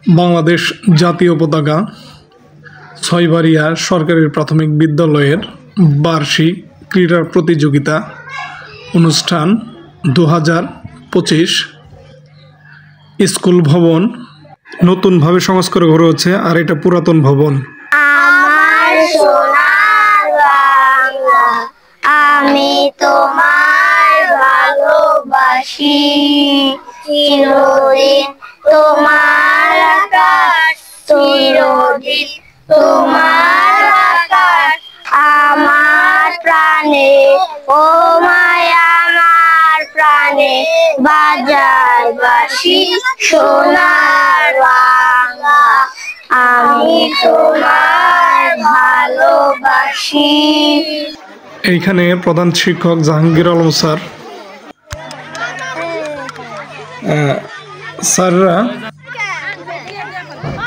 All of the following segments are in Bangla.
বাংলাদেশ জাতীয় পতাকা ছয়বাড়িয়া সরকারি প্রাথমিক বিদ্যালয়ের বার্ষিক ক্রীড়া প্রতিযোগিতা অনুষ্ঠান 2025 স্কুল ভবন নতুনভাবে সংস্কার করা হচ্ছে আর এটা পুরাতন ভবন। আমার সোনার বাংলা আমি তোমায় ভালোবাসি, চিরদিন তোমার আকাশ, চিরদিন তোমার আকাশ আমার প্রাণে, ও মায়া আমার প্রাণে বাজার বাসি সোনার বাংলা আমি তোমায় ভালোবাসি। এইখানে প্রধান শিক্ষক জাহাঙ্গীর আলম স্যার, স্যাররা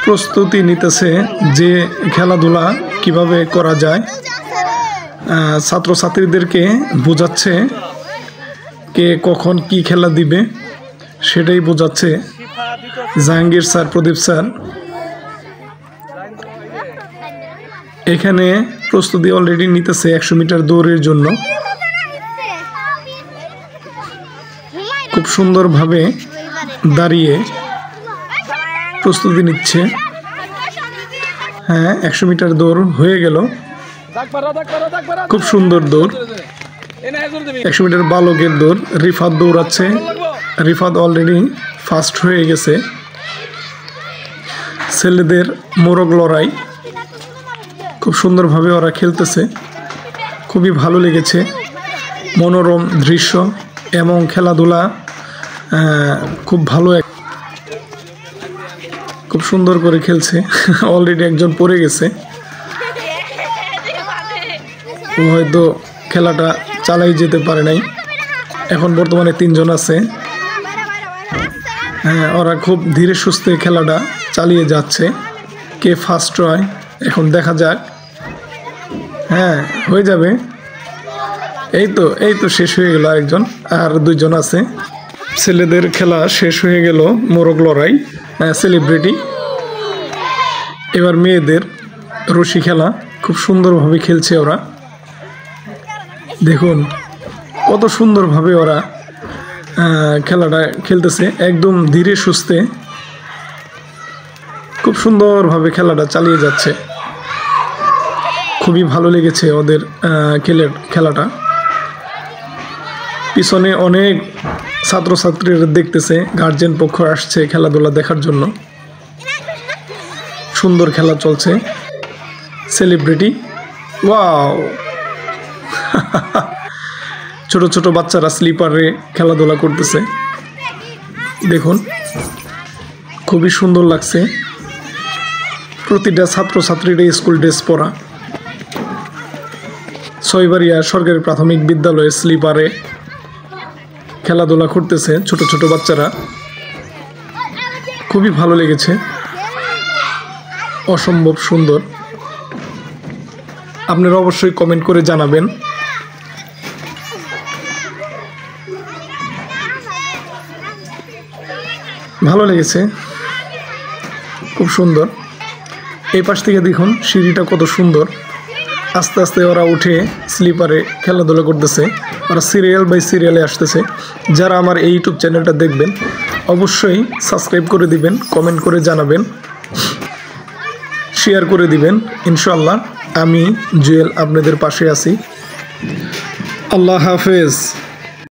প্রস্তুতি নিতেছে যে খেলাধুলা কিভাবে করা যায়, ছাত্রছাত্রীদেরকে বোঝাচ্ছে কে কখন কি খেলা দিবে সেটাই বোঝাচ্ছে জাহাঙ্গীর স্যার, প্রদীপ স্যার। এখানে প্রস্তুতি অলরেডি নিতেছে 100 মিটার দৌড়ের জন্য। খুব সুন্দরভাবে দাঁড়িয়ে প্রস্তুতি নিচ্ছে। হ্যাঁ, 100 মিটার দৌড় হয়ে গেল। খুব সুন্দর দৌড়, 100 মিটার বালকের দৌড়। রিফাত দৌড়াচ্ছে, রিফাত অলরেডি ফার্স্ট হয়ে গেছে। ছেলেদের মোরগ লড়াই, খুব সুন্দরভাবে ওরা খেলতেছে, খুবই ভালো লেগেছে। মনোরম দৃশ্য এবং খেলাধুলা খুব ভালো, খুব সুন্দর করে খেলছে। অলরেডি একজন পড়ে গেছে, ও হয়তো খেলাটা চালাই যেতে পারে নাই। এখন বর্তমানে 3 জন আছে। হ্যাঁ, ওরা খুব ধীরে সুস্থে খেলাটা চালিয়ে যাচ্ছে। কে ফার্স্ট হয় এখন দেখা যাক। হ্যাঁ, হয়ে যাবে। এই তো শেষ হয়ে গেল, আরেকজন আর 2 জন আছে। ছেলেদের খেলা শেষ হয়ে গেল, মোরগ লড়াই সেলিব্রিটি। এবার মেয়েদের রশি খেলা, খুব সুন্দরভাবে খেলছে ওরা। দেখুন কত সুন্দরভাবে ওরা খেলাটা খেলতেছে, একদম ধীরে সুস্থে খুব সুন্দরভাবে খেলাটা চালিয়ে যাচ্ছে। খুবই ভালো লেগেছে ওদের খেলাটা। পিছনে অনেক ছাত্রছাত্রীরা দেখতেছে, গার্জেন পক্ষ আসছে খেলাধুলা দেখার জন্য। সুন্দর খেলা চলছে। Celebrity, wow! ছোট ছোট বাচ্চারা স্লিপারে খেলাধুলা করতেছে। দেখুন খুবই সুন্দর লাগছে। প্রতিটা ছাত্রছাত্রীরা স্কুল ড্রেস পরা। ছয়বাড়িয়া সরকারি প্রাথমিক বিদ্যালয়ে স্লিপারে খেলাধুলা করতেছে ছোট ছোট বাচ্চারা। খুবই ভালো লেগেছে, অসম্ভব সুন্দর। আপনারা অবশ্যই কমেন্ট করে জানাবেন। ভালো লেগেছে, খুব সুন্দর। এই পাশ থেকে দেখুন সিঁড়িটা কত সুন্দর। আস্তে আস্তে ওরা উঠে স্লিপারে খেলাধুলা করতেছে। ওরা সিরিয়াল বাই সিরিয়ালে আসতেছে। যারা আমার এই ইউটিউব চ্যানেলটা দেখবেন অবশ্যই সাবস্ক্রাইব করে দিবেন, কমেন্ট করে জানাবেন, শেয়ার করে দিবেন। ইনশাআল্লাহ আমি জুয়েল আপনাদের পাশে আছি। আল্লাহ হাফেজ।